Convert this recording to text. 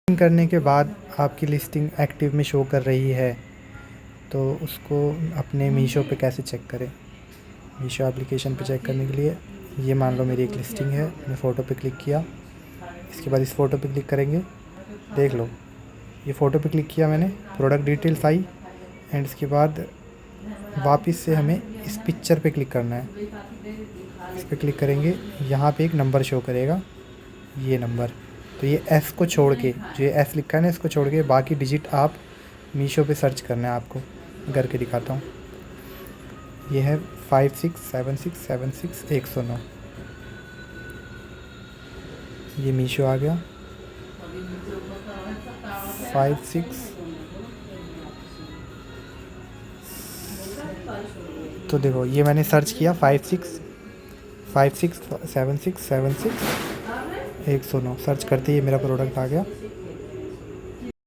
करने के बाद आपकी लिस्टिंग एक्टिव में शो कर रही है, तो उसको अपने मीशो पे कैसे चेक करें। मीशो एप्लीकेशन पे चेक करने के लिए ये मान लो मेरी एक लिस्टिंग है, मैंने फ़ोटो पे क्लिक किया, इसके बाद इस फ़ोटो पे क्लिक करेंगे, देख लो ये फ़ोटो पे क्लिक किया मैंने, प्रोडक्ट डिटेल्स आई एंड इसके बाद वापस से हमें इस पिक्चर पे क्लिक करना है। इस पर क्लिक करेंगे, यहाँ पे एक नंबर शो करेगा, ये नंबर। तो ये एस को छोड़ के, जो ये एस लिखा है ना, इसको छोड़ के बाकी डिजिट आप मीशो पे सर्च करना है आपको। करके दिखाता हूँ, ये है 567676 109। ये मीशो आ गया 56। तो देखो ये मैंने सर्च किया 567676 109, सर्च करते ही मेरा प्रोडक्ट आ गया।